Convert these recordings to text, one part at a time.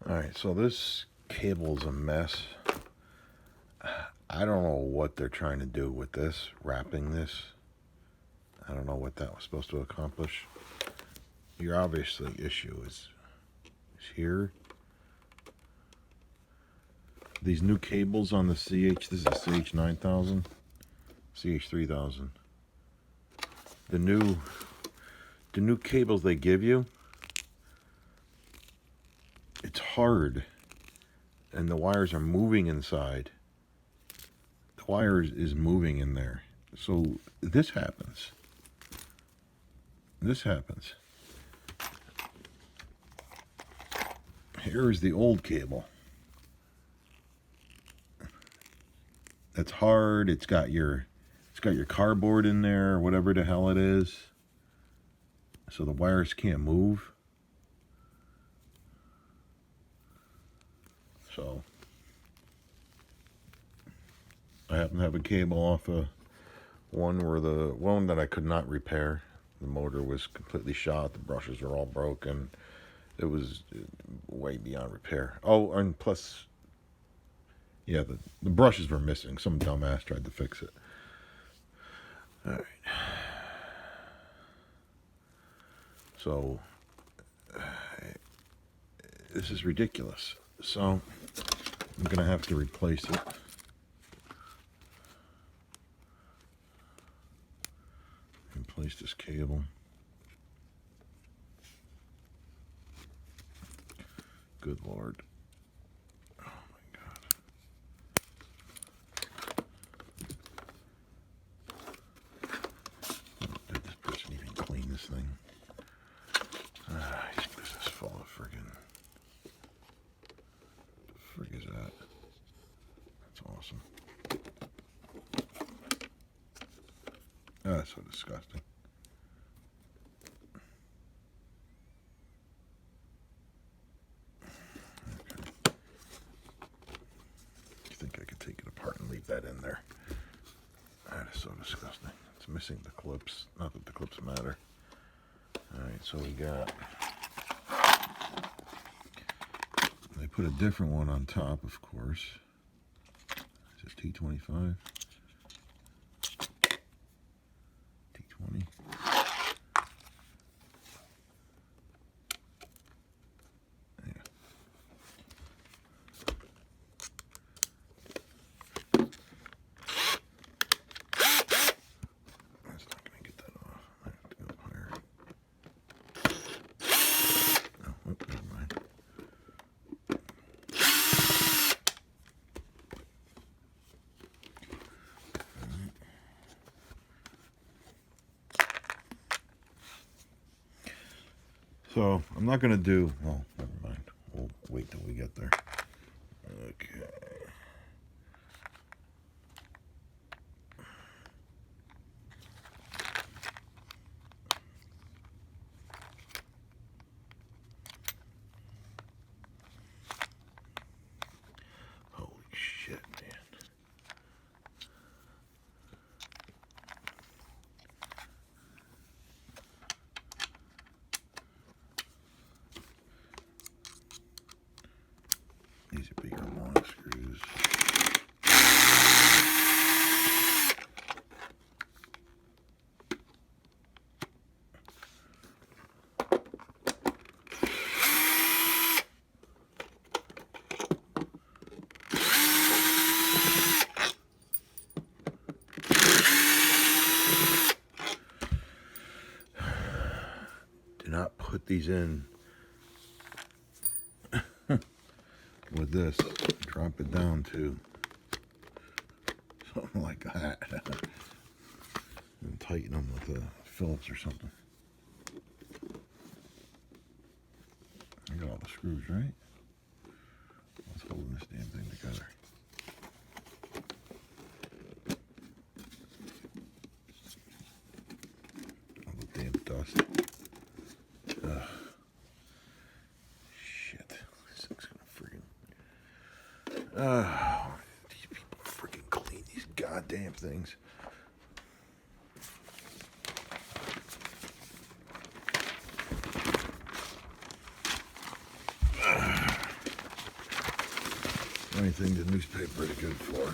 Alright, so this cable's a mess. I don't know what they're trying to do with this, wrapping this. I don't know what that was supposed to accomplish. Your obviously issue is here. These new cables on the CH, this is a CH9000, CH3000. The new cables they give you, it's hard, and the wires are moving inside. The wire is moving in there. So this happens. This happens. Here is the old cable. It's hard. It's got your cardboard in there, or whatever the hell it is. So the wires can't move. So I happen to have a cable off of one that I could not repair. The motor was completely shot. The brushes are all broken. It was way beyond repair. Oh, and plus, yeah, the brushes were missing. Some dumbass tried to fix it. All right. So this is ridiculous. So I'm gonna have to replace it. Replace this cable. Good Lord. Oh my God. Did this person even clean this thing? This is full of friggin'. The frig is that? That's awesome. Oh, that's so disgusting. That in there. That is so disgusting. It's missing the clips. Not that the clips matter. Alright, so we got, they put a different one on top, of course. Is this T25? T20. So I'm not going to do, well, never mind. We'll wait till we get there. Okay. Holy shit, man. These are bigger, long screws. Do not put these in with this. Drop it down to something like that. And tighten them with a Phillips or something. I got all the screws, right? What's holding this damn thing together? All the damn dust. Ugh. Shit. This thing's gonna friggin'. These people friggin' clean these goddamn things. anything the newspaper is good for.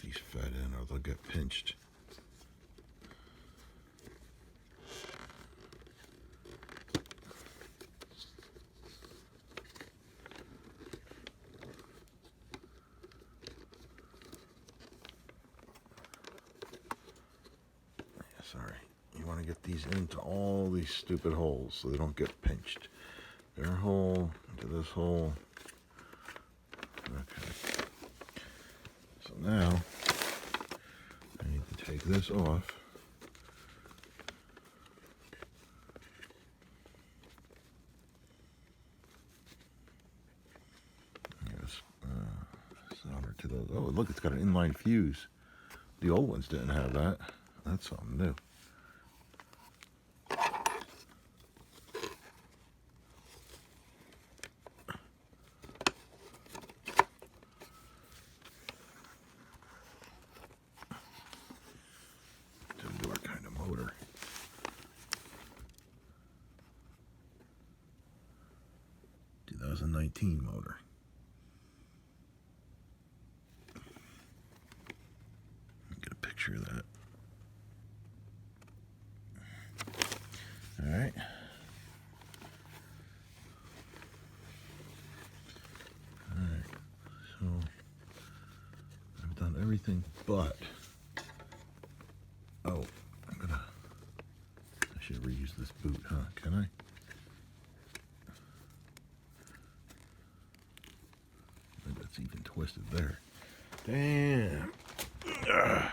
These fed in or they'll get pinched. Sorry, you want to get these into all these stupid holes so they don't get pinched. Their hole into this hole. Okay. So now I need to take this off. Solder to those. Oh, look, it's got an inline fuse. The old ones didn't have that. That's something new. What kind of motor? '19 motor. Get a picture of that. All right. All right. So I've done everything but. Oh, I should reuse this boot, huh? Can I? Maybe that's even twisted there. Damn. Ugh.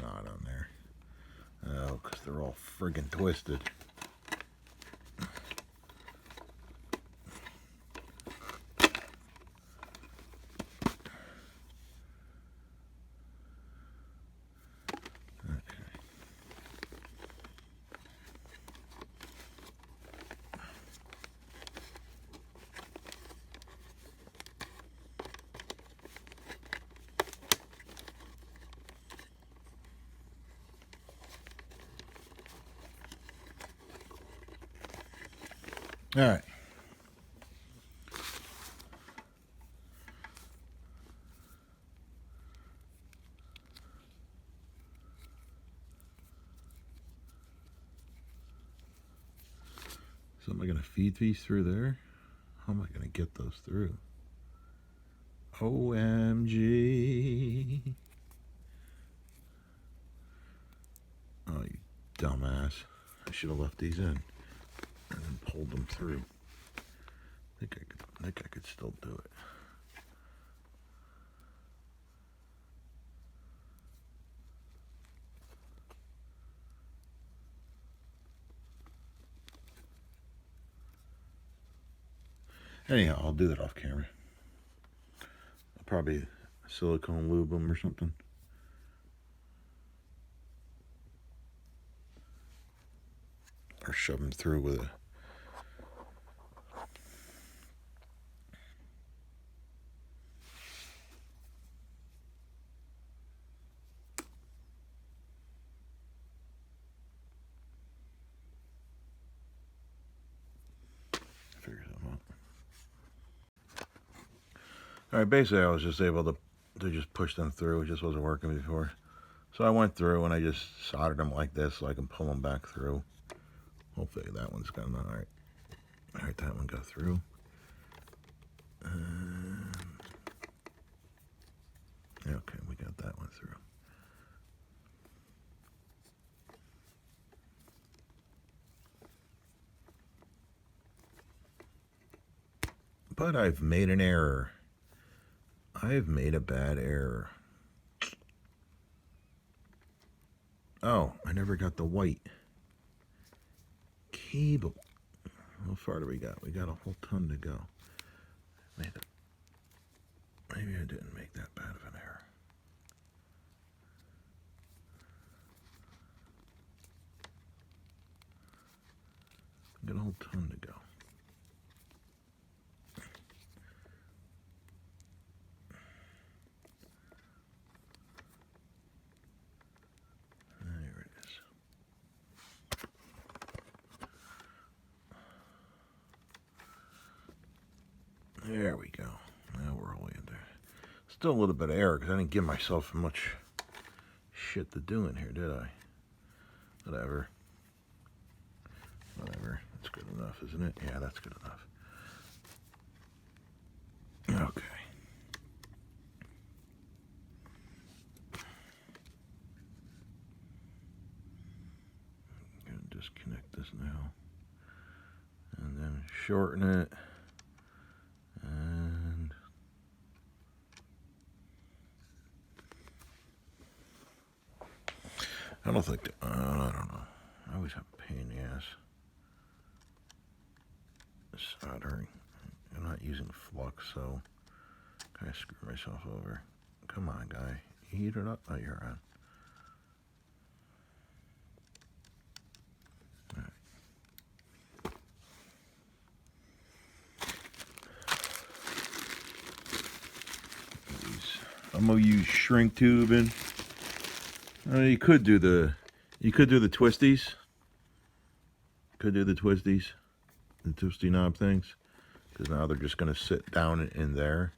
On there. Oh, because they're all friggin' twisted. Okay. All right. So am I going to feed these through there? How am I going to get those through? OMG. Oh, you dumbass. I should have left these in and then pulled them through. I think I could still do it. Anyhow, I'll do that off camera. I'll probably silicone lube them or something. Or shove them through with a figure something out. All right, basically I was just able to just push them through. It just wasn't working before. So I went through and I just soldered them like this so I can pull them back through. Hopefully that one's gone. All right. All right, that one got through. Okay, we got that one through. But I've made an error. I've made a bad error. Oh, I never got the white cable. How far do we got? We got a whole ton to go. Maybe I didn't make that bad of an error. Got a whole ton to go. There it is. There we go. Now we're all the way in there. Still a little bit of error because I didn't give myself much shit to do in here, did I? Whatever. Whatever. That's good enough, isn't it? Yeah, that's good enough. Okay. I'm gonna disconnect this now. And then shorten it. And I don't think, I don't know. I always have a pain in the ass. Soldering. I'm not using flux, so I screw myself over. Come on, guy. You heat it up? Oh, you're on. All right. I'm gonna use shrink tubing. You could do the twisties. Could do the twisties, the twisty knob things, because now they're just gonna sit down in there.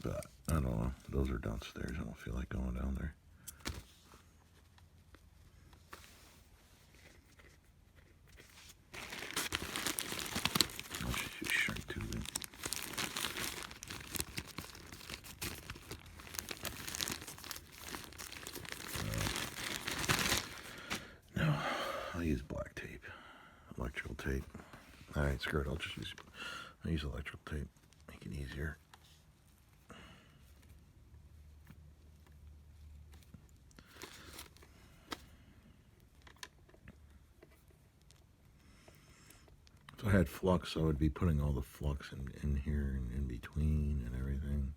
But I don't know. Those are downstairs. I don't feel like going down there. I'll just use shrink tubing. No, I'll use black tape, electrical tape. All right, screw it. I'll use electrical tape. Make it easier. If I had flux, I would be putting all the flux in here and in between and everything.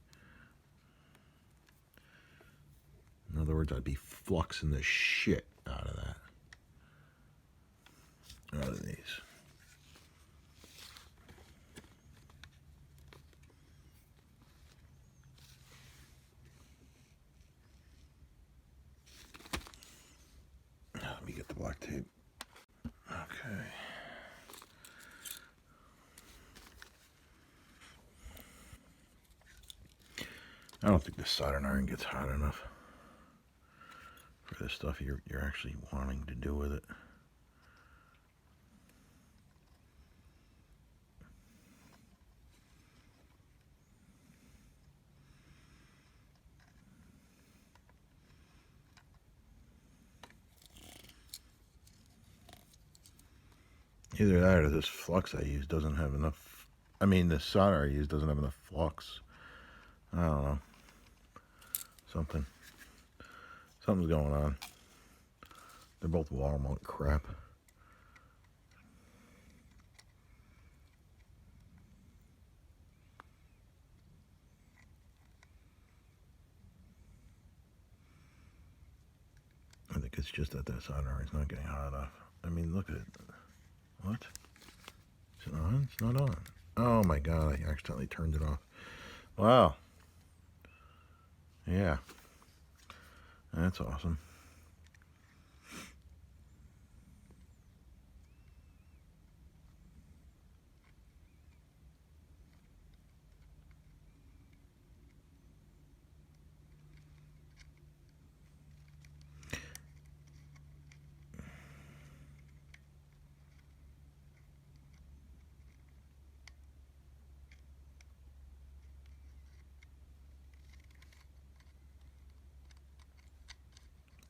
In other words, I'd be fluxing the shit out of that. Out of these. Let me get the black tape. Okay. I don't think this soldering iron gets hot enough for the stuff you're actually wanting to do with it. Either that or this flux I use doesn't have enough. I mean, the solder I use doesn't have enough flux. I don't know. Something's going on. They're both Walmart crap. I think it's just that solder iron's not getting hot enough. I mean, look at it. What? Is it on? It's not on. Oh my god, I accidentally turned it off. Wow. Yeah, that's awesome.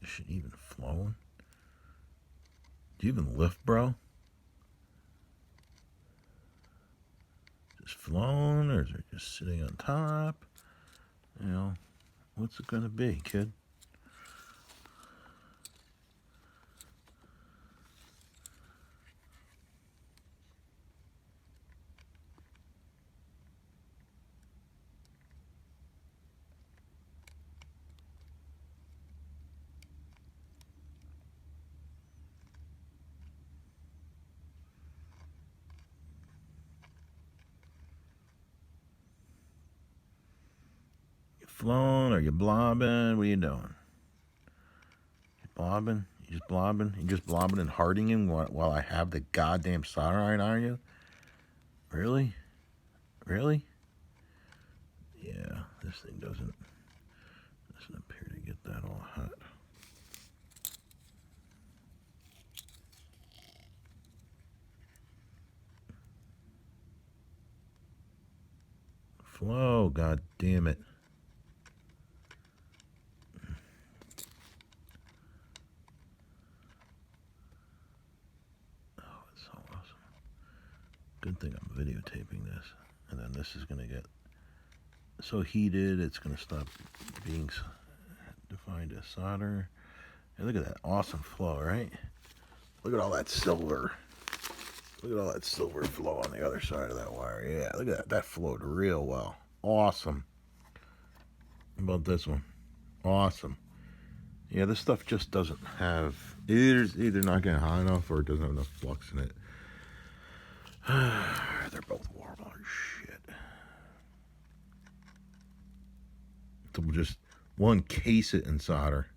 Is she even flowing? Do you even lift, bro? Just flowing, or is it just sitting on top? You know, what's it gonna be, kid? Flowing? Are you blobbing? What are you doing? You blobbing? You just blobbing? You just blobbing and harding while I have the goddamn solder iron on you? Really? Really? Yeah, this thing doesn't appear to get that all hot. Flow, god damn it. So awesome. Good thing I'm videotaping this. And then this is going to get so heated, it's going to stop being defined as solder. Hey, look at that awesome flow, right? Look at all that silver. Look at all that silver flow on the other side of that wire. Yeah, look at that. That flowed real well. Awesome. How about this one? Awesome. Yeah, this stuff just doesn't have, either not getting hot enough or it doesn't have enough flux in it. They're both warblers. Shit. So we'll just, one, case it in solder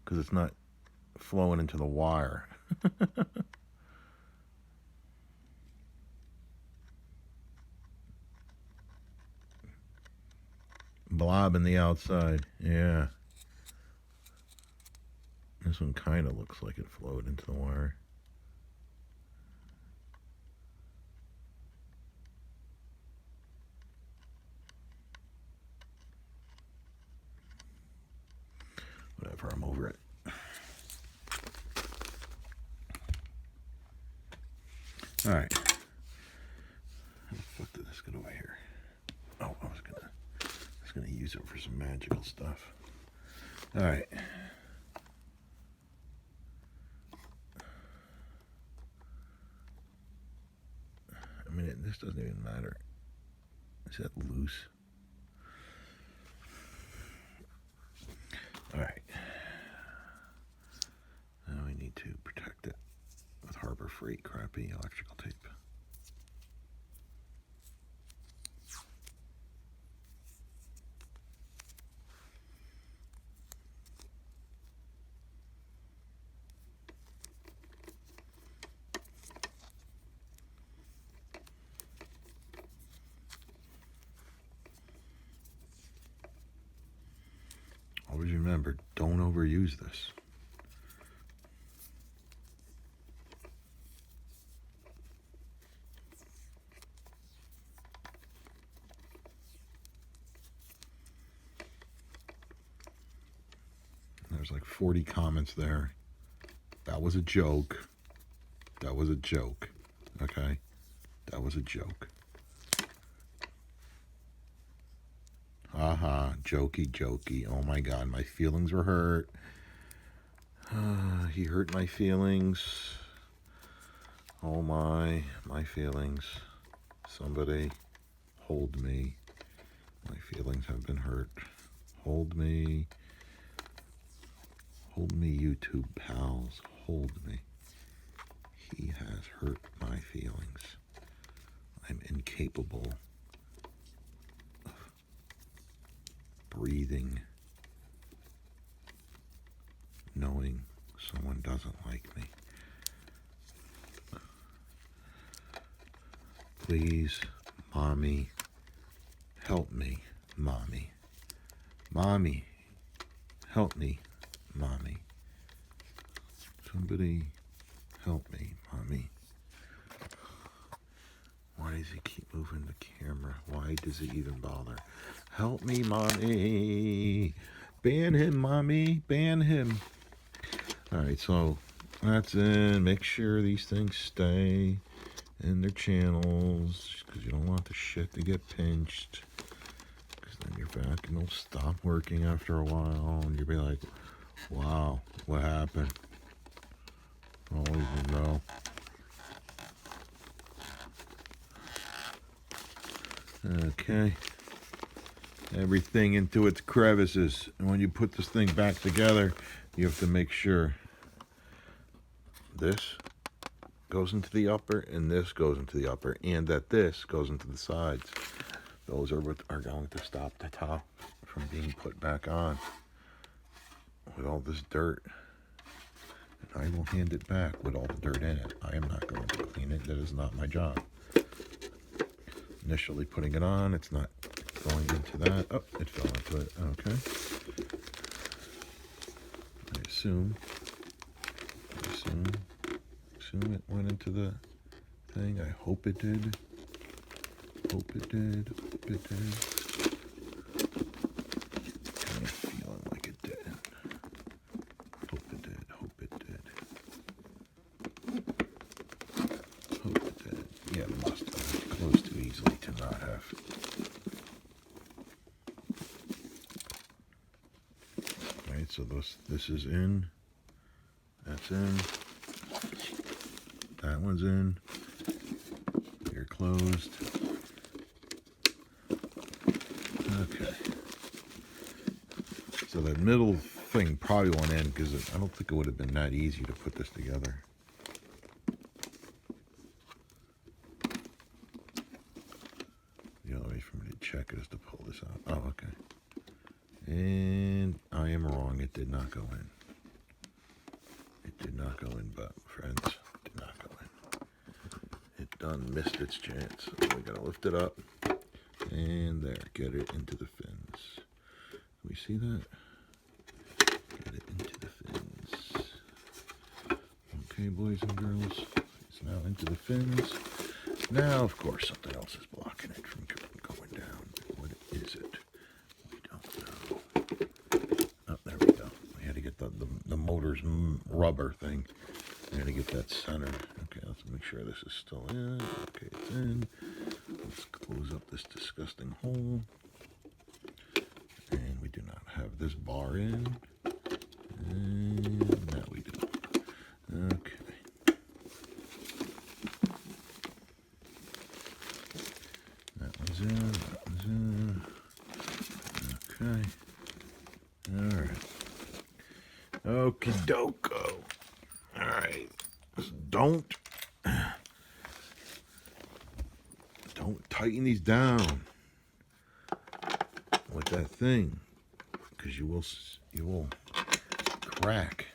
because it's not flowing into the wire. Blob in the outside. Yeah. This one kind of looks like it flowed into the wire. Whatever, I'm over it. All right. How the fuck did this get away here? Oh, I was gonna use it for some magical stuff. All right. I mean, this doesn't even matter. Is that loose? All right. Now we need to protect it with Harbor Freight crappy electrical tape. Always remember, don't overuse this. There's like 40 comments there. That was a joke. That was a joke. Okay? That was a joke. Haha, jokey, jokey. Oh my god, my feelings were hurt. He hurt my feelings. Oh my feelings. Somebody hold me. My feelings have been hurt. Hold me. Hold me, YouTube pals. Hold me. He has hurt my feelings. I'm incapable of breathing knowing someone doesn't like me. Please, Mommy, help me, Mommy. Mommy, help me, Mommy. Somebody help me, Mommy. Why does he keep moving the camera? Why does it even bother? Help me, Mommy. Ban him, Mommy. Ban him. Alright, so that's in. Make sure these things stay in their channels, because you don't want the shit to get pinched, because then your vacuum will stop working after a while and you'll be like, wow, what happened? I don't even know. Okay, everything into its crevices, and when you put this thing back together, you have to make sure this goes into the upper and this goes into the upper, and that this goes into the sides. Those are what are going to stop the top from being put back on with all this dirt. And I will hand it back with all the dirt in it. I am not going to clean it. That is not my job. Initially putting it on, it's not going into that. Oh, it fell into it. Okay. I assume it went into the thing. I hope it did. Hope it did. Hope it did. Kind of feeling like it did. Hope it did. Hope it did. Hope it did. Yeah, it must have. Closed too easily to not have. Alright, so this is in. That's in. That one's in. You're closed. Okay. So that middle thing probably won't end because I don't think it would have been that easy to put this together. The only way for me to check it is to pull this out. Oh, okay. And I am wrong. It did not go in. It did not go in, but friends, it did not go in. It done missed its chance. So we gotta lift it up. And there, get it into the fins. Can we see that? Get it into the fins. Okay, boys and girls, it's now into the fins. Now, of course, something else is blocking it from going down. What is it? We don't know. Oh, there we go. We had to get the motor's rubber thing. We had to get that centered. Okay, let's make sure this is still in. Okay, it's in. Let's close up this disgusting hole. And we do not have this bar in. And now we do. Okay. That one's in. That one's in. Okay. Alright. Okie doko. Alright. Don't tighten these down with that thing, because you will crack.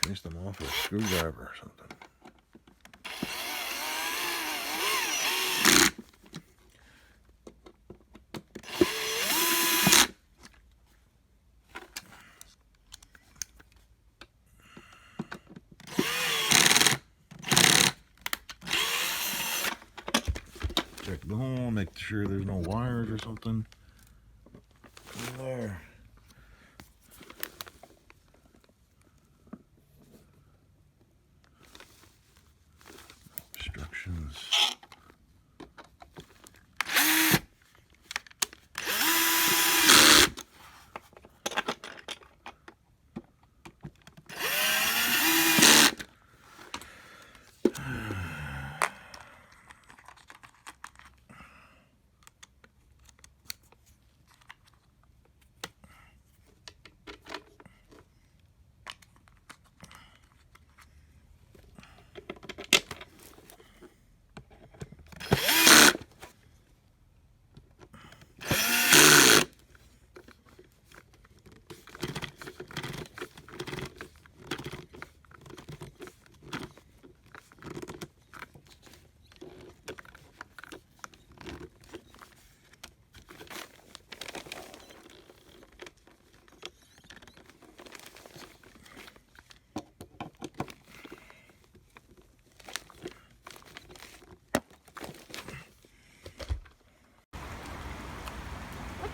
Finish them off with a screwdriver or something. Check the hole, make sure there's no wires or something in there. Instructions.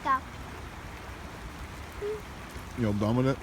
go. You all done with it?